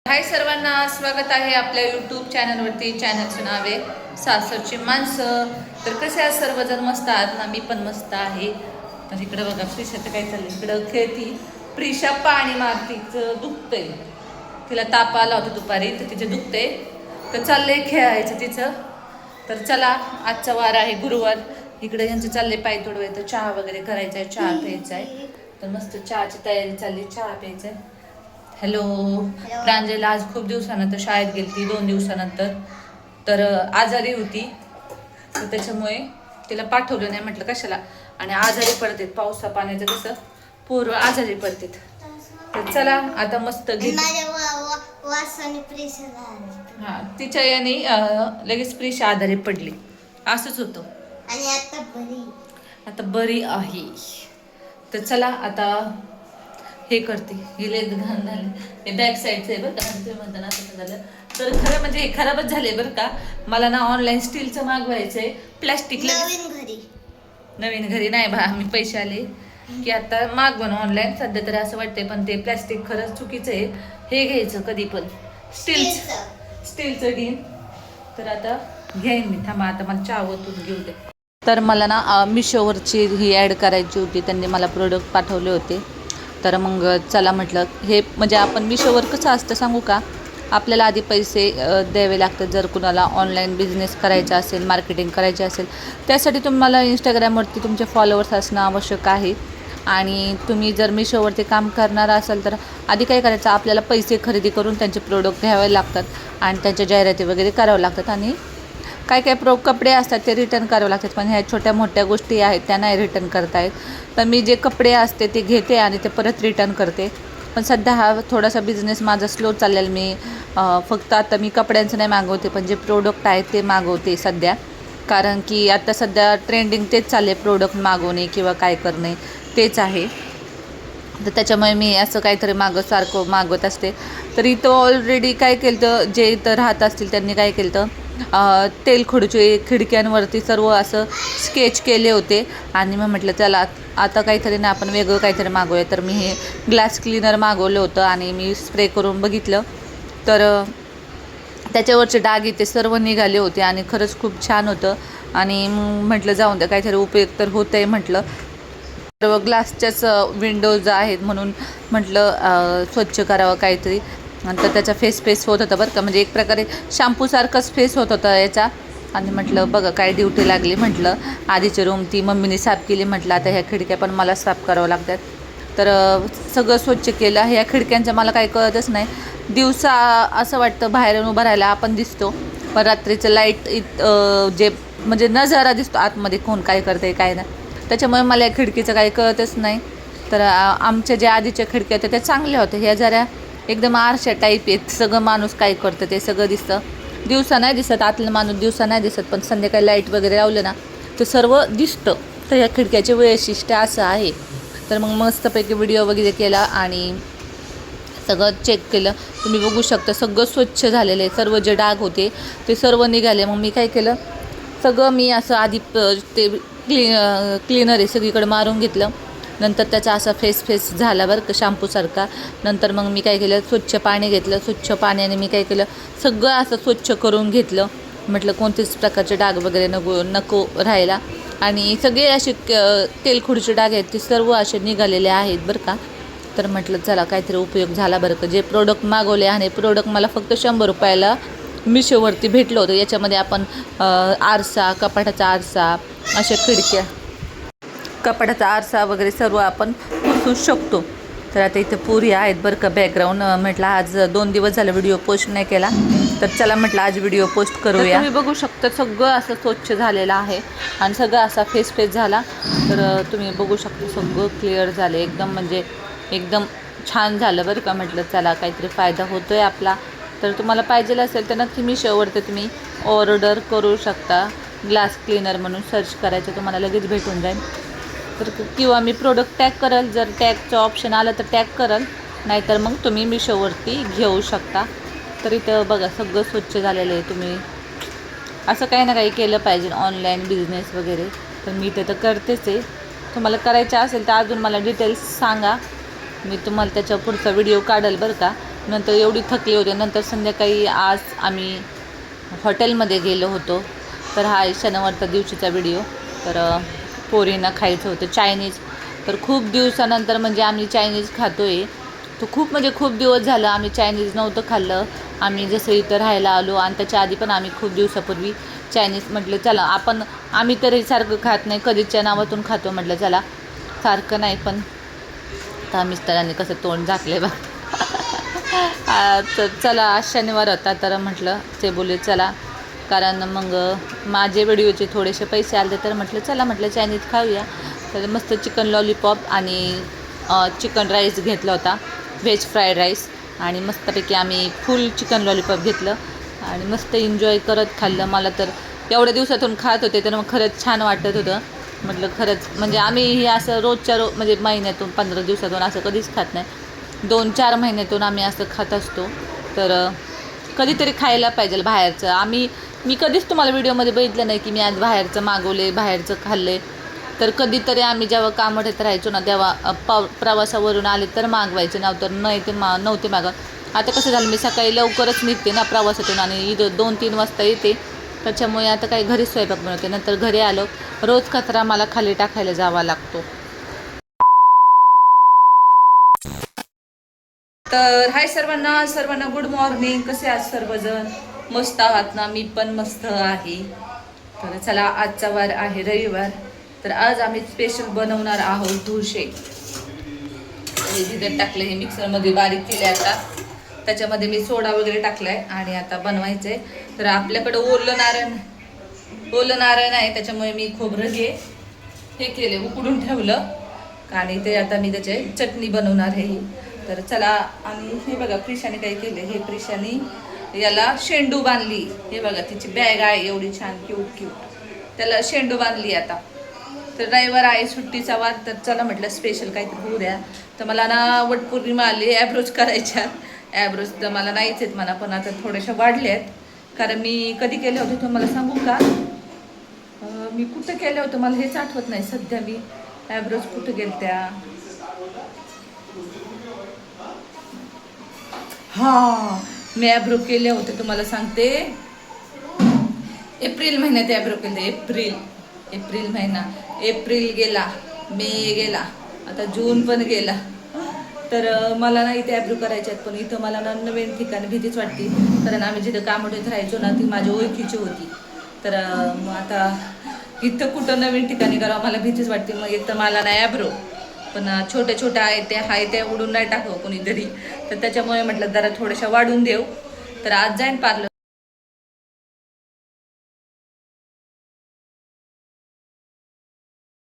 हाय सर्वांना, स्वागत आहे आपल्या यूट्यूब चॅनलवरती. चॅनलचं नाव आहे सासरची माणसं. तर कसे आहेत सर्वजण? मस्त आहात ना? मी पण मस्त आहे. तर इकडं बघा प्रिशाचं काय चाललंय. इकडं खेळती प्रिशा, पाणी मारतीचं दुखतंय, तिला ताप आला होता दुपारी, तर तिचं दुखतंय, तर चाललंय खेळायचं तिचं. तर चला, आजचा वार आहे गुरुवार. इकडे यांचं चाललंय पाय तोडवायचं, चहा वगैरे करायचा आहे, चहा प्यायचा आहे. तर मस्त चहाची तयारी चालली, चहा प्यायचा आहे. हॅलो प्रांजल आज खूप दिवसानंतर शाळेत गेली, 2 दिवसानंतर. तर आजारी होती, तर त्याच्यामुळे तिला पाठवलं नाही. म्हटलं कशाला, आणि आजारी पडतात, पावसा पाण्याचं कसं पोरं आजारी पडतात. तर चला आता मस्त हा तिच्या याने लगेच प्रिशा आजारी पडली, असंच होतं. आणि आता बरी आहे. तर चला आता हे करते. हे लेट घाण झाले, हे बॅक साईडचं आहे बरं का, तुम्ही म्हणता ना तसं झालं. तर खरं म्हणजे हे खराबच झाले बरं का. मला ना ऑनलाईन स्टीलचं मागवायचं आहे, प्लॅस्टिक नवीन घरी नाही बा. आम्ही पैसे आले की आता मागवण ऑनलाईन सध्या तरी असं वाटतंय, पण ते प्लॅस्टिक खरंच चुकीचं आहे. हे घ्यायचं कधी पण स्टीलचं घेईन. तर आता घेईन मी. थांबा आता मला चहा ओतून घेऊ दे. तर मला ना मिशोवरची ही ॲड करायची होती, त्यांनी मला प्रोडक्ट पाठवले होते. तर मग चला म्हटलं, हे म्हणजे आपण मिशोवर कसं असतं सांगू का, आपल्याला आधी पैसे द्यावे लागतात जर कुणाला ऑनलाईन बिझनेस करायचा असेल, मार्केटिंग करायचे असेल. त्यासाठी तुम्हाला इंस्टाग्रामवरती तुमचे फॉलोअर्स असणं आवश्यक आहे. आणि तुम्ही जर मिशोवरती काम करणार असाल तर आधी काय करायचं, आपल्याला पैसे खरेदी करून त्यांचे प्रोडक्ट घ्यावे लागतात आणि त्यांच्या जाहिराती वगैरे कराव्या लागतात. आणि काय काय कपडे असतात ते रिटर्न करावे लागतात, पण ह्या छोट्या मोठ्या गोष्टी आहेत त्या नाही रिटर्न करता येत. तर मी जे कपडे असते ते घेते आणि ते परत रिटर्न करते. पण सध्या हा थोडासा बिझनेस माझा स्लो चाललेला. मी फक्त आता मी कपड्यांचं नाही मागवते, पण जे प्रोडक्ट आहेत ते मागवते सध्या. कारण की आता सध्या ट्रेंडिंग तेच चालले, प्रोडक्ट मागवणे किंवा काय करणे तेच आहे. तर त्याच्यामुळे मी असं काहीतरी सारखं मागवत असते. तर इथं ऑलरेडी काय केलं तर, जे इथं राहत असतील त्यांनी काय केलं तर तेलखडूचे खिडक्यांवरती सर्व असं स्केच केले होते. आणि मग म्हटलं त्याला आता काहीतरी ना आपण वेगळं काहीतरी मागवूया. तर मी हे ग्लास क्लीनर मागवलं होतं आणि मी स्प्रे करून बघितलं, तर त्याच्यावरचे डाग इथे सर्व निघाले होते आणि खरंच खूप छान होतं. आणि म्हटलं जाऊन द्या, काहीतरी उपयोग तर होतं आहे म्हटलं. सर्व ग्लासच्याच विंडोज आहेत म्हणून म्हटलं स्वच्छ करावं काहीतरी. नंतर त्याचा फेस होत होता बरं का, म्हणजे एक प्रकारे शॅम्पूसारखंच फेस होत होता याचा. आणि म्हटलं बघा काय ड्युटी लागली. म्हटलं आधीची रूम ती मम्मीने साफ केली, म्हटलं आता ह्या खिडक्या पण मला साफ करावं लागतात. तर सगळं स्वच्छ केलं. ह्या खिडक्यांचं मला काही कळतच नाही. दिवसा असं वाटतं बाहेरून उभं राहायला आपण दिसतो, पण रात्रीचं लाईट जे म्हणजे नजारा दिसतो आतमध्ये कोण काय करते काय नाही. त्याच्यामुळे मला या खिडकीचं काही कळतच नाही. तर आमच्या ज्या आधीच्या खिडक्या होत्या त्या चांगल्या होत्या, ह्या जरा एकदम आरशा टाईप आहेत. सगळं माणूस काय करतं ते सगळं दिसतं. दिवसा नाही दिसत, आतलं माणूस दिवसा नाही दिसत, पण संध्याकाळी लाईट वगैरे लावलं ना तर सर्व दिसतं. तर ह्या खिडक्याचे वैशिष्ट्य असं आहे. तर मग मस्तपैकी व्हिडिओ वगैरे केला आणि सगळं चेक केलं. तुम्ही बघू शकता सगळं स्वच्छ झालेलं आहे. सर्व जे डाग होते ते सर्व निघाले. मग मी काय केलं, सगळं मी असं आधी ते क्लीनर आहे सगळीकडे मारून घेतलं. नंतर त्याचा असा फेस झाला बरं का शॅम्पूसारखा. नंतर मग मी काय केलं, स्वच्छ पाणी घेतलं. स्वच्छ पाण्याने मी काय केलं, सगळं असं स्वच्छ करून घेतलं. म्हटलं कोणतेच प्रकारचे डाग वगैरे नको राहायला. आणि सगळे असे तेलखुडीचे डाग आहेत ते सर्व असे निघालेले आहेत बरं का. तर म्हटलं चला काहीतरी उपयोग झाला बरं का. जे प्रोडक्ट मागवले आणि प्रोडक्ट मला फक्त 100 रुपयाला मिशोवरती भेटलं होतं. याच्यामध्ये आपण आरसा, कपाटाचा आरसा, अशा खिडक्या, कपाटाचा आरसा वगैरे सर्व आपण पुसू शकतो. तर आता इथे पुरी आहेत बरं का बॅकग्राऊंड. म्हटलं आज 2 दिवस झालं व्हिडिओ पोस्ट नाही केला, तर चला म्हटलं आज व्हिडिओ पोस्ट करूया. तुम्ही बघू शकता सगळं असं स्वच्छ झालेलं आहे आणि सगळं असा फेस झाला. तर तुम्ही बघू शकता सगळं क्लिअर झालं एकदम, म्हणजे एकदम छान झालं बरं का. म्हटलं चला काहीतरी फायदा होतो आहे आपला. तर तुम्हाला पाहिजे असेल तर नक्की मिशोवरती तुम्ही ऑर्डर करू शकता. ग्लास क्लीनर म्हणून सर्च करायचं, तुम्हाला लगेच भेटून जाईल. तर किंवा मी प्रोडक्ट टॅग करेल, जर टॅगचं ऑप्शन आलं तर टॅग करेल, नाहीतर मग तुम्ही मिशोवरती घेऊ शकता. तर इथं बघा सगळं स्वच्छ झालेलं आहे. तुम्ही असं काही ना काही केलं पाहिजे ऑनलाईन बिझनेस वगैरे. तर मी इथं तर करतेच आहे. तुम्हाला करायचं असेल तर अजून मला डिटेल्स सांगा, मी तुम्हाला त्याच्या पुढचा व्हिडिओ काढेल बरं का. नंतर एवढी थकली होते. नंतर संध्याकाळी आज आम्ही हॉटेलमध्ये गेलो होतो. तर हा आहे शनिवारच्या दिवशीचा व्हिडिओ. तर पोरींना खायचं होतं चायनीज. तर खूप दिवसानंतर म्हणजे आम्ही चायनीज खातो आहे. तो खूप म्हणजे खूप दिवस झालं आम्ही चायनीज नव्हतं खाल्लं. आम्ही जसं इथं राहायला आलो आणि त्याच्या आधी पण आम्ही खूप दिवसापूर्वी चायनीज म्हटलं चला आम्ही तरी सारखं खात नाही, कधीच्या नावातून खातो म्हटलं चला सारखं नाही. पण आता मिस्टरांनी कसं तोंड झाकले बघ. तर चला आज शनिवार होता तर म्हटलं ते बोलले चला, कारण मग माझे व्हिडिओचे थोडेसे पैसे आले तर म्हटलं चला म्हटलं चायनीज खाऊया. तर मस्त चिकन लॉलीपॉप आणि चिकन राईस घेतला होता, व्हेज फ्राईड राईस. आणि मस्तपैकी आम्ही फुल चिकन लॉलीपॉप घेतलं आणि मस्त एन्जॉय करत खाल्लं. मला तर एवढ्या दिवसातून खात होते तर मग खरंच छान वाटत होतं. म्हटलं खरंच म्हणजे आम्ही हे असं रोजच्या म्हणजे महिन्यातून 15 दिवसातून असं कधीच खात नाही. 2-4 महिन्यातून आम्ही असं खात असतो. तर कधीतरी खायला पाहिजे बाहेरचं. मी कधीच तुम्हाला व्हिडिओमध्ये बघितलं नाही की मी आज बाहेरचं मागवले, बाहेरचं खाल्ले. तर कधीतरी आम्ही जेव्हा कामठ्यात राहायचो ना तेव्हा प्रवासावरून आले तर मागवायचे, नव्हतं नव्हते मागवत. आता कसं झालं, मी सकाळी लवकरच निघते ना प्रवासातून आणि इथं 2-3 वाजता येते. त्याच्यामुळे आता काही घरीच स्वयंपाक बनवते. नंतर घरी आलो रोज कचरा मला खाली टाकायला जावा लागतो. तर हाय सर्वांना गुड मॉर्निंग. कसे आहात सर्वजण? मस्त आहात ना? मी पण मस्त आहे. तर चला, आजचा वार आहे रविवार. तर आज आम्ही स्पेशल बनवणार आहोत ढोसे. हे जिथे टाकले हे मिक्सरमध्ये बारीक केले. आता त्याच्यामध्ये मी सोडा वगैरे टाकलाय आणि आता बनवायचंय. तर आपल्याकडं ओलं नारळ नाही, त्याच्यामुळे मी खोबरं हे केले, उकडून ठेवलं आणि ते आता मी त्याची चटणी बनवणार आहे. तर चला. आणि हे बघा प्रिशाने काय केले, हे प्रिशाने याला शेंडू बांधली. हे बघा तिची बॅग आहे एवढी छान क्यूट त्याला शेंडू बांधली आता. तर रविवार आहे, सुट्टीचा वार. तर चला म्हटलं स्पेशल काहीतरी होऊ द्या. तर मला ना वटपौर्णिमा आली, ॲब्रोज करायच्या. ॲब्रोज तर मला नाहीच आहेत म्हणा, पण आता थोड्याशा वाढल्या आहेत. कारण मी कधी केले होते तुम्हाला सांगू का? मी कुठं केलं होतं मला हेच आठवत नाही सध्या. मी ॲब्रोज कुठं गेलत्या? मी ॲब्रो केले होते तुम्हाला सांगते. एप्रिल महिन्यात ॲब्रो केले. एप्रिल महिना. एप्रिल गेला, मे गेला, आता जून पण गेला. तर मला ना इथे ॲब्रो करायचे आहेत, पण इथं मला ना नवीन ठिकाणी भीतीच वाटते. कारण आम्ही जिथं कामठ्यात राहायचो ना ती माझी ओळखीची होती. तर मग आता इथं कुठं नवीन ठिकाणी करावं मला भीतीच वाटते. मग एक तर मला नाही ॲब्रो, पण छोट्या आहे त्या उडून नाही टाकावं कोणीतरी. तर त्याच्यामुळे म्हटलं जरा थोड्याशा वाढून देऊ. तर आज जाईन पार्लर